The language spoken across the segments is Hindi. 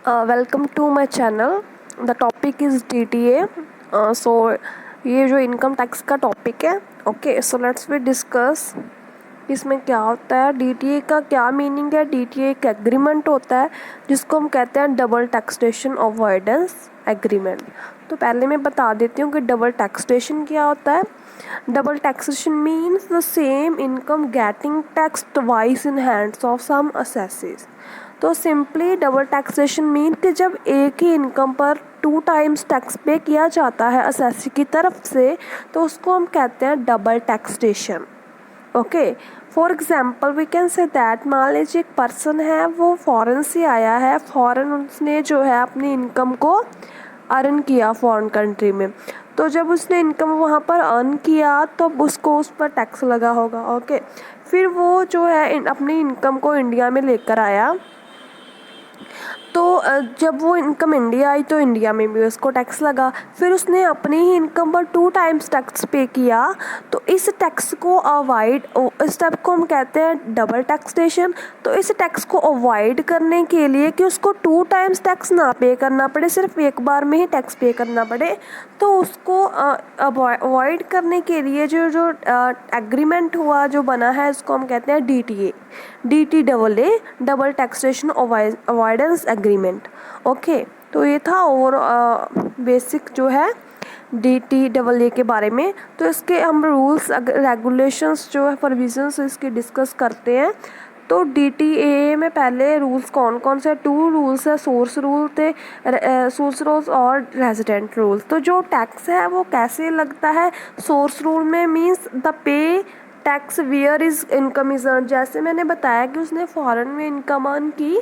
Welcome to my channel. The topic is DTA। सो ये जो इनकम टैक्स का टॉपिक है, okay, so let's we discuss इसमें क्या होता है, DTA का क्या मीनिंग है। DTA एक एग्रीमेंट होता है जिसको हम कहते हैं डबल टैक्सेशन अवॉइडेंस एग्रीमेंट। तो पहले मैं बता देती हूँ कि डबल टैक्सेशन क्या होता है। Double taxation means the same income getting tax twice in hands of some assessees. तो सिंपली डबल टैक्सेशन मीन कि जब एक ही इनकम पर 2 टाइम्स टैक्स पे किया जाता है असेसी की तरफ से, तो उसको हम कहते हैं double taxation. Okay, for example we can say that, मान लीजिए एक पर्सन है, वो फॉरेन से आया है, फॉरेन उसने जो है अपनी इनकम को अर्न किया फॉरेन कंट्री में। तो जब उसने इनकम वहाँ पर अर्न किया तो उसको उस पर टैक्स लगा होगा। ओके, फिर वो जो है अपनी इनकम को इंडिया में लेकर आया, तो जब वो इनकम इंडिया आई तो इंडिया में भी उसको टैक्स लगा। फिर उसने अपनी ही इनकम पर 2 टाइम्स टैक्स पे किया, तो इस टैक्स को अवॉइड, इस स्टेप को हम कहते हैं डबल टैक्सेशन। तो इस टैक्स को अवॉइड करने के लिए कि उसको 2 टाइम्स टैक्स ना पे करना पड़े, सिर्फ एक बार में ही टैक्स पे करना पड़े, तो उसको अवॉइड करने के लिए जो जो एग्रीमेंट हुआ, जो बना है, इसको हम कहते हैं DTA, DTAA, double taxation avoidance agreement. Okay, तो ये था और बेसिक जो है DTAA के बारे में। तो इसके हम रूल्स रेगुलेशंस जो है प्रोविजंस इसके डिस्कस करते हैं। तो DTAA में पहले रूल्स कौन कौन से, 2 रूल्स है, सोर्स रूल थे, सोर्स रूल्स और रेजिडेंट रूल्स। तो जो टैक्स है वो कैसे लगता है, सोर्स रूल में means the pay tax where is income is earn. जैसे मैंने बताया कि उसने फॉरेन में इनकम अर्न की,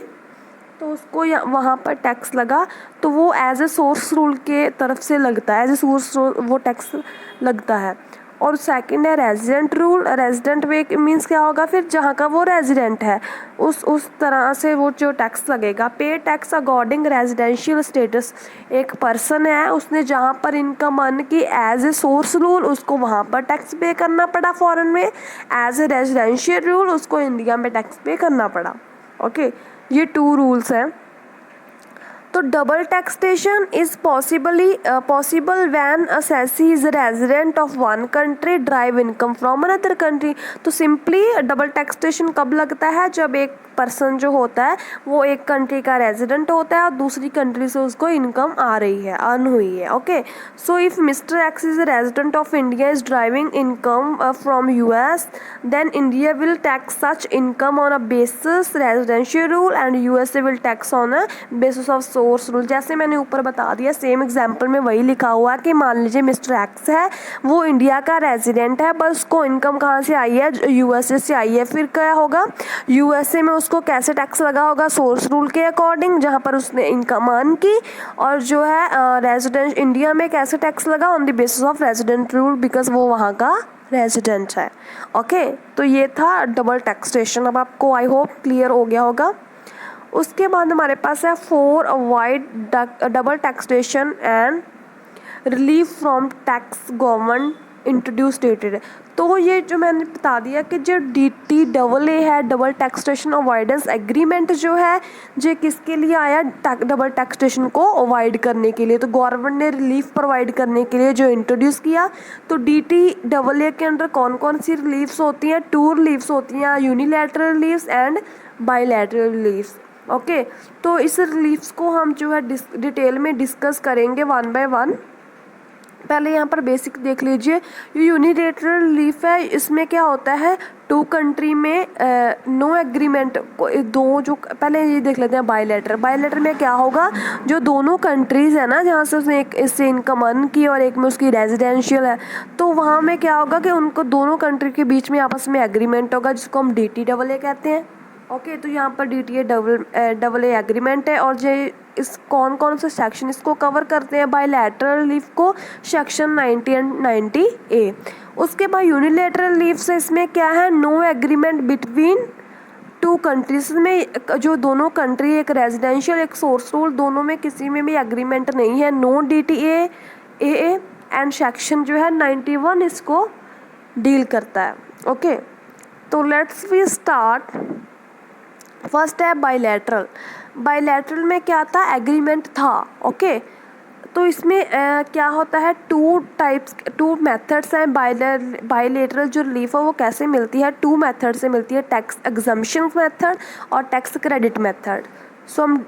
तो उसको वहाँ पर टैक्स लगा, तो वो एज ए सोर्स रूल के तरफ से लगता है, एज ए सोर्स रूल वो टैक्स लगता है। और सेकंड है रेजिडेंट रूल। रेजिडेंट वे मीन्स क्या होगा, फिर जहाँ का वो रेजिडेंट है उस तरह से वो जो टैक्स लगेगा। पे टैक्स अकॉर्डिंग रेजिडेंशियल स्टेटस, एक पर्सन है, उसने जहाँ पर इनकम अर्न की एज ए सोर्स रूल उसको वहाँ पर टैक्स पे करना पड़ा फॉरेन में, एज ए रेजिडेंशियल रूल उसको इंडिया में टैक्स पे करना पड़ा। ओके, ये 2 रूल्स हैं। तो double taxation is possible when assessee is resident of one country drive income from another country. तो सिंपली डबल टैक्सेशन कब लगता है, जब एक पर्सन जो होता है वो एक कंट्री का रेजिडेंट होता है और दूसरी कंट्री से उसको इनकम आ रही है, अर्न हुई है। Okay, so if mister X is resident of India is driving income from US, then India will tax such income on a basis residential rule and USA will tax on a basis of source rule. जैसे मैंने ऊपर बता दिया, सेम एग्जाम्पल में वही लिखा हुआ है कि मान लीजिए मिस्टर एक्स है, वो इंडिया का रेजिडेंट है, बस उसको इनकम कहाँ से आई है, USA से आई है। फिर क्या होगा, USA में उसको कैसे टैक्स लगा होगा, सोर्स रूल के अकॉर्डिंग जहाँ पर उसने इनकम अर्न की, और जो है रेजिडेंट इंडिया में कैसे टैक्स लगा, on the basis of resident rule, because वो वहाँ का रेजिडेंट है। ओके, तो ये था डबल टैक्सेशन। अब आपको आई होप क्लियर हो गया होगा। उसके बाद हमारे पास है for avoid double taxation and relief from tax government introduce dated. तो ये जो मैंने बता दिया कि जो DTAA है, डबल टैक्सेशन अवॉइडेंस एग्रीमेंट जो है, जो किसके लिए आया, डबल टैक्सेशन को अवॉइड करने के लिए। तो गवर्नमेंट ने रिलीफ प्रोवाइड करने के लिए जो इंट्रोड्यूस किया। तो DTAA के अंदर कौन कौन सी रिलीफ्स होती हैं, 2 रिलीफ्स होती हैं, unilateral reliefs and bilateral reliefs. Okay, तो इस रिलीफ्स को हम जो है डिटेल में डिस्कस करेंगे 1 बाय 1। पहले यहाँ पर बेसिक देख लीजिए। ये यूनिलैटरल रिलीफ है, इसमें क्या होता है, 2 कंट्री में नो एग्रीमेंट, दो जो, पहले ये देख लेते हैं बायलैटरल। बायलैटरल में क्या होगा, जो दोनों कंट्रीज़ है ना, जहाँ से उसने एक इससे इनकम अर्न की और एक में उसकी रेजिडेंशियल है, तो वहाँ में क्या होगा कि उनको दोनों कंट्री के बीच में आपस में एग्रीमेंट होगा, जिसको हम DTAA कहते हैं। ओके, तो यहाँ पर DTAA एग्रीमेंट है। और जो इस कौन कौन से सेक्शन इसको कवर करते हैं, बायलैटरल लीफ को सेक्शन 90 एंड 90A। उसके बाद यूनिलैटरल लीफ से इसमें क्या है, नो एग्रीमेंट बिटवीन 2 कंट्रीज में, जो दोनों कंट्री, एक रेजिडेंशियल एक सोर्स रूल, दोनों में किसी में भी एग्रीमेंट नहीं है, नो DTAA। एंड सेक्शन जो है 91 इसको डील करता है। ओके, तो लेट्स वी स्टार्ट फर्स्ट है बायलैटरल। बायलैटरल में क्या था, एग्रीमेंट था। ओके, तो इसमें क्या होता है, टू मेथड्स हैं। बायलैटरल जो रिलीफ है वो कैसे मिलती है, टू मेथड से मिलती है, टैक्स एग्जम्पशन मेथड और टैक्स क्रेडिट मेथड। सो हम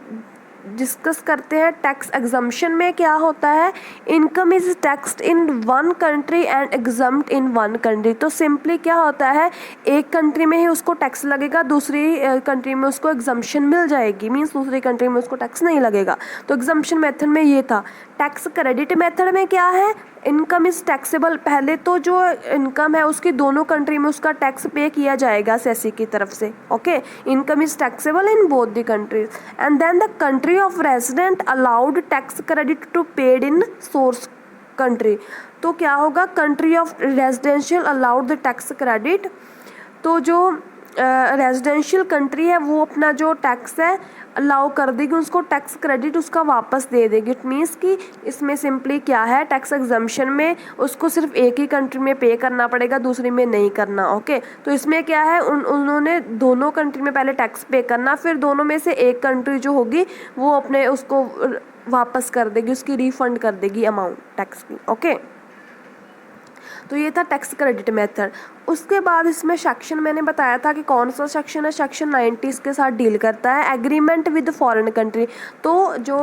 डिस्कस करते हैं। टैक्स एग्जम्पशन में क्या होता है, income is taxed in one country and exempt in one country. तो सिंपली क्या होता है, एक कंट्री में ही उसको टैक्स लगेगा, दूसरी कंट्री में उसको एग्जम्पशन मिल जाएगी, मीन्स दूसरी कंट्री में उसको टैक्स नहीं लगेगा। तो एग्जम्पशन मेथड में ये था। टैक्स क्रेडिट मेथड में क्या है, इनकम इज टैक्सेबल, पहले तो जो इनकम है उसकी दोनों कंट्री में उसका टैक्स पे किया जाएगा सेसी की तरफ से। Okay, income is taxable in both the countries and then the country of resident allowed tax credit to paid in source country. तो क्या होगा, country of residential allowed the tax credit. तो जो रेजिडेंशियल कंट्री है वो अपना जो टैक्स है अलाउ कर देगी, उसको टैक्स क्रेडिट उसका वापस दे देगी। इट मीन्स कि इसमें सिंपली क्या है, टैक्स एग्जम्पशन में उसको सिर्फ एक ही कंट्री में पे करना पड़ेगा, दूसरी में नहीं करना। ओके, तो इसमें क्या है, उन्होंने दोनों कंट्री में पहले टैक्स पे करना, फिर दोनों में से एक कंट्री जो होगी वो अपने उसको वापस कर देगी, उसकी रिफंड कर देगी अमाउंट टैक्स की। ओके, तो ये था टैक्स क्रेडिट मेथड। उसके बाद इसमें सेक्शन मैंने बताया था कि कौन सा सेक्शन है, सेक्शन 90 इसके साथ डील करता है, एग्रीमेंट विद फॉरेन कंट्री। तो जो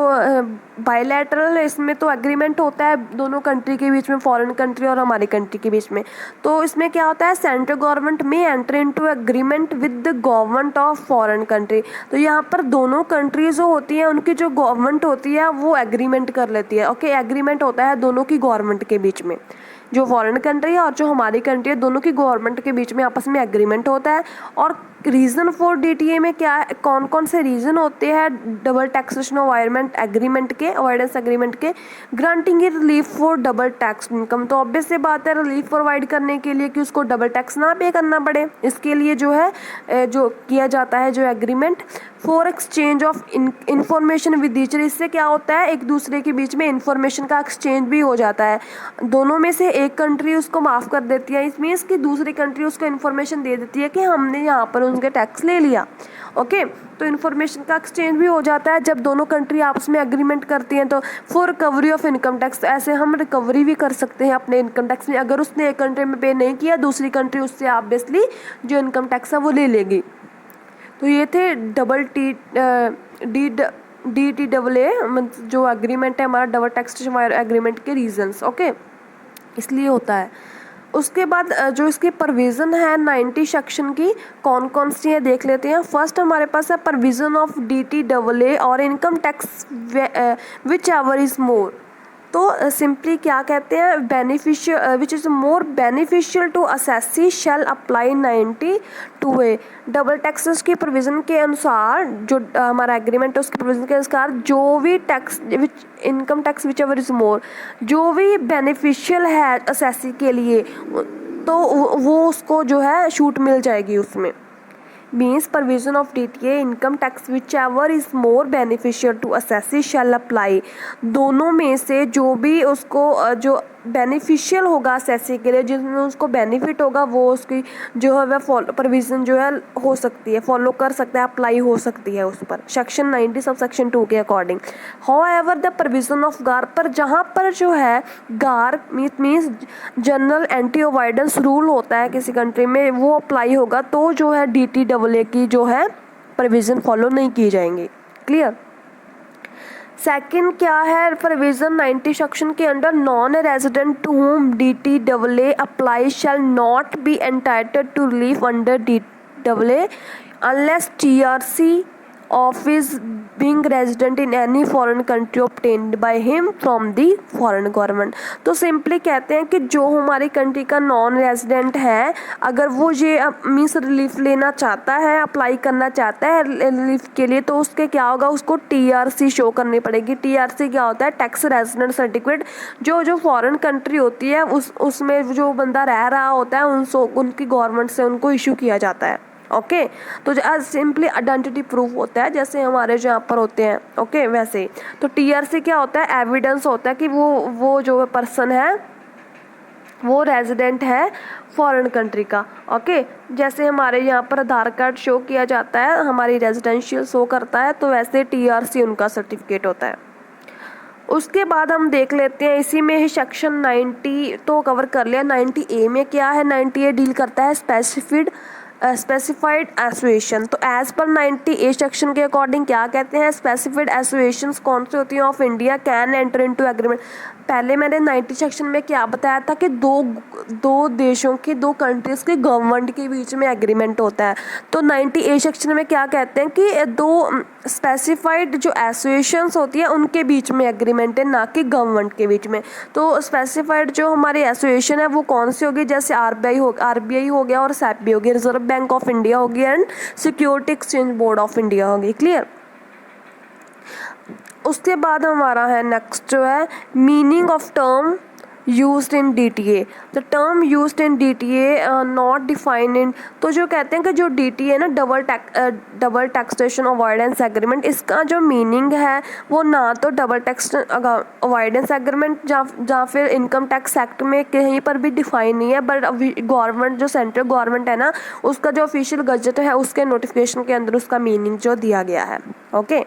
बायलैटरल है इसमें तो एग्रीमेंट होता है दोनों कंट्री के बीच में, फॉरेन कंट्री और हमारी कंट्री के बीच में। तो इसमें क्या होता है, सेंट्रल गवर्नमेंट में enter into agreement with the government of foreign country. तो यहाँ पर दोनों कंट्रीज जो होती हैं उनकी जो गवर्नमेंट होती है वो एग्रीमेंट कर लेती है। ओके, एग्रीमेंट होता है दोनों की गवर्नमेंट के बीच में, जो फॉरेन कंट्री है और जो हमारी कंट्री है दोनों की गवर्नमेंट के बीच में आपस में एग्रीमेंट होता है। और रीज़न फॉर डीटीए में क्या है, कौन कौन से रीज़न होते हैं डबल टैक्सेशन अवॉइडमेंट एग्रीमेंट के, अवॉइडेंस एग्रीमेंट के, granting relief for double tax income. तो ऑब्वियस से बात है, रिलीफ प्रोवाइड करने के लिए कि उसको डबल टैक्स ना पे करना पड़े, इसके लिए जो है जो किया जाता है जो agreement. For exchange of information with each other, इससे क्या होता है, एक दूसरे के बीच में इंफॉर्मेशन का एक्सचेंज भी हो जाता है। दोनों में से एक कंट्री उसको माफ़ कर देती है, इस मीन्स कि दूसरी कंट्री उसको इन्फॉर्मेशन दे देती है कि हमने यहाँ पर उनके टैक्स ले लिया। ओके, तो इन्फॉर्मेशन का एक्सचेंज भी हो जाता है जब दोनों कंट्री आपस में एग्रीमेंट करती हैं। तो for recovery of income tax, ऐसे हम रिकवरी भी कर सकते हैं अपने इनकम टैक्स में, अगर उसने एक कंट्री में पे नहीं किया दूसरी कंट्री उससे ऑब्वियसली जो इनकम टैक्स है वो ले लेगी। तो ये थे डी टी डबल ए जो एग्रीमेंट है हमारा डबल टैक्सेशन एग्रीमेंट के रीजंस। ओके, इसलिए होता है। उसके बाद जो इसकी प्रोविज़न है 90 सेक्शन की, कौन कौन सी है देख लेते हैं। फर्स्ट हमारे पास है प्रोविज़न ऑफ DTAA और income tax whichever is more. तो सिंपली क्या कहते हैं, beneficial which is more beneficial to assessee shall apply 92A। Double taxes की प्रोविज़न के अनुसार जो हमारा एग्रीमेंट है उसके प्रोविज़न के अनुसार जो भी tax which income tax whichever is मोर, जो भी बेनिफिशियल है असेसी के लिए तो वो उसको जो है छूट मिल जाएगी उसमें। Means provision of DTA income tax whichever is more beneficial to assessee shall apply. दोनों में से जो भी उसको जो बेनिफिशियल होगा असेसी के लिए, जिसमें उसको बेनिफिट होगा वो उसकी जो है वह प्रोविज़न जो है हो सकती है, फॉलो कर सकता है, अप्लाई हो सकती है उस पर सेक्शन 90 सब सेक्शन 2 के according. However the provision of गार पर, जहाँ पर जो है गार means general anti avoidance rule होता है किसी कंट्री में, वो अप्लाई होगा तो जो है DTAA की जो है प्रोविज़न फॉलो नहीं की जाएंगी। क्लियर। सेकंड क्या है, प्रोविज़न 90 सेक्शन के under non resident to home DTAA apply shall not be entitled to relief under DTAA unless TRC of his being resident in any foreign country obtained by him from the foreign government। तो सिंपली कहते हैं कि जो हमारी कंट्री का नॉन रेजिडेंट है, अगर वो ये मीन्स रिलीफ लेना चाहता है, अप्लाई करना चाहता है रिलीफ के लिए, तो उसके क्या होगा, उसको TRC शो करनी पड़ेगी। TRC क्या होता है, टैक्स रेजिडेंट सर्टिफिकेट। जो फॉरेन कंट्री होती है उसमें जो बंदा रह रहा होता है उनकी गवर्नमेंट से उनको इशू किया जाता है। ओके, तो सिंपली आइडेंटिटी प्रूफ होता है जैसे हमारे जो यहाँ पर होते हैं। ओके, वैसे तो TRC क्या होता है, एविडेंस होता है कि वो जो पर्सन है वो रेजिडेंट है फॉरेन कंट्री का। ओके, जैसे हमारे यहाँ पर आधार कार्ड शो किया जाता है, हमारी रेजिडेंशियल शो करता है, तो वैसे TRC उनका सर्टिफिकेट होता है। उसके बाद हम देख लेते हैं, इसी में ही सेक्शन 90 तो कवर कर लिया। 90A में क्या है? 90A डील करता है स्पेसिफाइड एसोसिएशन। तो एज पर 90A सेक्शन के अकॉर्डिंग क्या कहते हैं? स्पेसिफाइड एसोसिएशंस कौन सी होती हैं of India can enter into agreement. पहले मैंने 90 सेक्शन में क्या बताया था कि दो देशों के, दो कंट्रीज़ के गवर्नमेंट के बीच में एग्रीमेंट होता है। तो 90A सेक्शन में क्या कहते हैं कि दो स्पेसिफाइड जो एसोसिएशंस होती है उनके बीच में एग्रीमेंट है, ना कि गवर्नमेंट के बीच में। तो स्पेसिफाइड जो हमारी एसोसिएशन है वो कौन सी होगी? जैसे RBI हो गया और SEBI हो गया, रिजर्व बैंक ऑफ इंडिया होगी and security exchange board of India होगी। क्लियर? उसके बाद हमारा है नेक्स्ट जो है meaning of term used in DTA। The term used in DTA not defined in. तो जो कहते हैं कि जो DTA है ना, डबल टैक्सेशन अवॉइडेंस एग्रीमेंट, इसका जो मीनिंग है वो ना तो डबल टैक्स अवॉइडेंस एग्रीमेंट जहाँ फिर इनकम टैक्स एक्ट में कहीं पर भी डिफाइन नहीं है, बट गवर्नमेंट जो सेंट्रल गवर्नमेंट है ना, उसका जो ऑफिशियल गजट है उसके नोटिफिकेशन के अंदर उसका मीनिंग जो दिया गया है। ओके,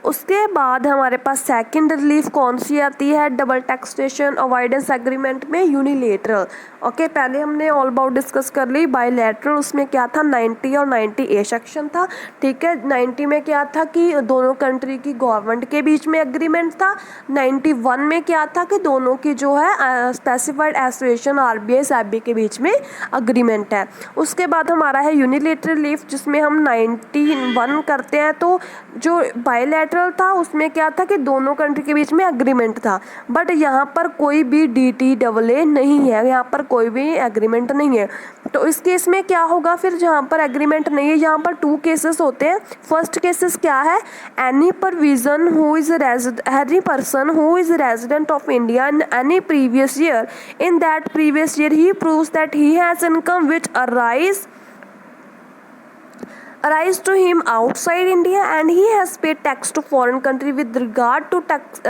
उसके बाद हमारे पास सेकंड रिलीफ कौन सी आती है डबल टैक्सेशन अवॉइडेंस एग्रीमेंट में? यूनिलेटरल। ओके, पहले हमने ऑल अबाउट डिस्कस कर ली बायलैटरल, उसमें क्या था? 90 और 90A सेक्शन था। ठीक है, 90 में क्या था कि दोनों कंट्री की गवर्नमेंट के बीच में एग्रीमेंट था। 91 में क्या था कि दोनों की जो है स्पेसिफाइड एसोसिएशन RBI SEBI के बीच में अग्रीमेंट है। उसके बाद हमारा है यूनिलेटरल रिलीफ, जिसमें हम 91 करते हैं। तो जो बायलैटरल था उसमें क्या था कि दोनों कंट्री के बीच में एग्रीमेंट था, बट यहाँ पर कोई भी DTA नहीं है, यहाँ पर कोई भी एग्रीमेंट नहीं है। तो इस केस में क्या होगा फिर? जहाँ पर एग्रीमेंट नहीं है, यहाँ पर 2 केसेस होते हैं। फर्स्ट केसेस क्या है? Any person who is resident of India in any previous year, in that previous year he proves that he has income which arise to him outside India and he has paid tax to foreign country with regard to tax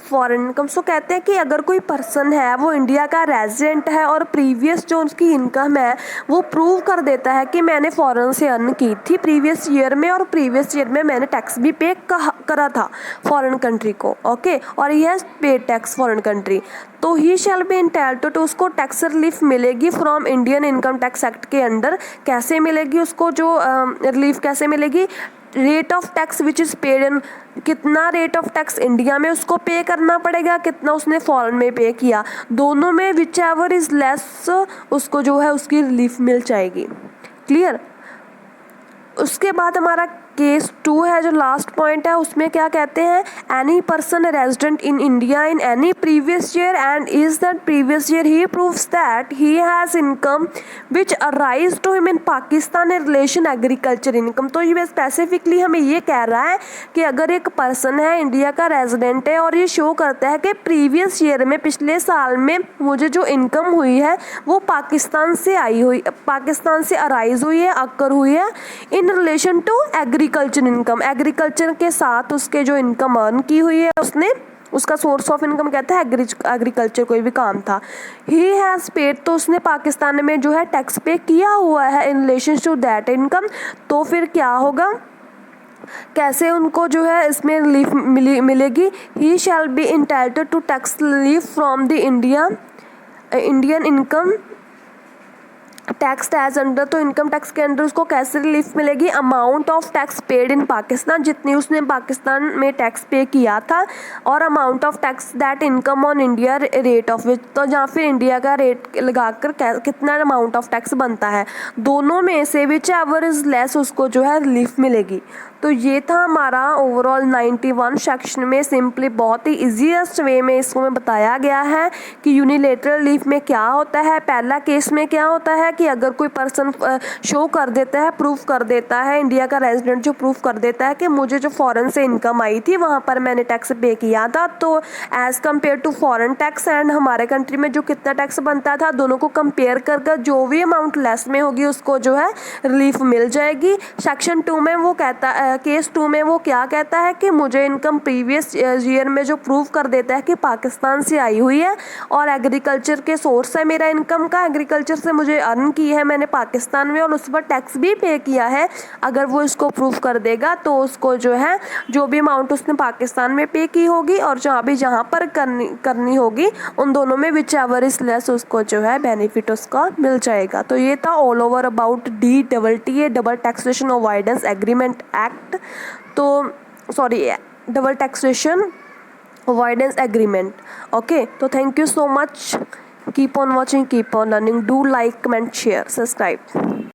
foreign income. So कहते हैं कि अगर कोई पर्सन है वो इंडिया का रेजिडेंट है और प्रीवियस जो उसकी इनकम है वो प्रूव कर देता है कि मैंने फॉरेन से अर्न की थी प्रीवियस ईयर में, और प्रीवियस ईयर में मैंने टैक्स भी पे करा था फॉरेन कंट्री को। ओके, और he has paid tax foreign country, तो ही शैल बी एंटाइटल्ड टू, उसको टैक्स रिलीफ मिलेगी from Indian income tax act के अंडर। कैसे मिलेगी उसको जो रिलीफ कैसे मिलेगी? Rate of tax which is paid in, कितना रेट ऑफ टैक्स इंडिया में उसको पे करना पड़ेगा, कितना उसने फॉरेन में पे किया, दोनों में विच एवर इज़ लेस उसको जो है उसकी रिलीफ मिल जाएगी। क्लियर? उसके बाद हमारा केस 2 है, जो लास्ट पॉइंट है, उसमें क्या कहते हैं? Any person resident in India in any previous year and is that previous year he proves that he has income which arise to him in Pakistan in relation agriculture income. तो ये स्पेसिफिकली हमें ये कह रहा है कि अगर एक पर्सन है इंडिया का रेजिडेंट है और ये शो करता है कि प्रीवियस ईयर में, पिछले साल में मुझे जो इनकम हुई है वो पाकिस्तान से अराइज हुई है, अक्कर हुई है in relation to agriculture income, agriculture के साथ उसके जो इनकम अर्न की हुई है उसने, उसका सोर्स ऑफ इनकम कहता है एग्रीकल्चर, कोई भी काम था। ही हैज़ पेड, तो उसने पाकिस्तान में जो है टैक्स पे किया हुआ है in relation to that income. तो फिर क्या होगा? कैसे उनको जो है इसमें रिलीफ मिलेगी? He shall be entitled to tax relief from the Indian income tax as under. तो इनकम टैक्स के अंडर उसको कैसे रिलीफ मिलेगी? Amount of tax paid in Pakistan, जितनी उसने पाकिस्तान में टैक्स पे किया था, और amount of tax that income on India rate of which, तो जहाँ फिर इंडिया का रेट लगाकर कितना अमाउंट ऑफ टैक्स बनता है, दोनों में से विच एवर इज लेस उसको जो है रिलीफ मिलेगी। तो ये था हमारा ओवरऑल 91 सेक्शन में सिंपली बहुत ही ईजीएस्ट वे में इसको में बताया गया है कि यूनिलेटरल रिलीफ में क्या होता है। पहला केस में क्या होता है कि अगर कोई पर्सन शो कर देता है, प्रूफ कर देता है, इंडिया का रेजिडेंट जो प्रूफ कर देता है कि मुझे जो फॉरेन से इनकम आई थी वहाँ पर मैंने टैक्स पे किया था, तो as compare to foreign tax and हमारे कंट्री में जो कितना टैक्स बनता था, दोनों को कंपेयर कर जो भी अमाउंट लेस में होगी उसको जो है रिलीफ मिल जाएगी। सेक्शन 2 में वो कहता है केस 2 में वो क्या कहता है कि मुझे इनकम प्रीवियस ईयर में जो प्रूव कर देता है कि पाकिस्तान से आई हुई है और एग्रीकल्चर के सोर्स है मेरा इनकम का, एग्रीकल्चर से मुझे अर्न की है मैंने पाकिस्तान में और उस पर टैक्स भी पे किया है, अगर वो इसको प्रूव कर देगा तो उसको जो है जो भी अमाउंट उसने पाकिस्तान में पे की होगी और जहाँ पर करनी होगी उन दोनों में विच एवर इज लेस उसको जो है बेनिफिट उसका मिल जाएगा। तो ये था all over about DTTA double taxation avoidance agreement act, तो sorry double taxation avoidance agreement. Okay, तो thank you so much, keep on watching, keep on learning, do like, comment, share, subscribe.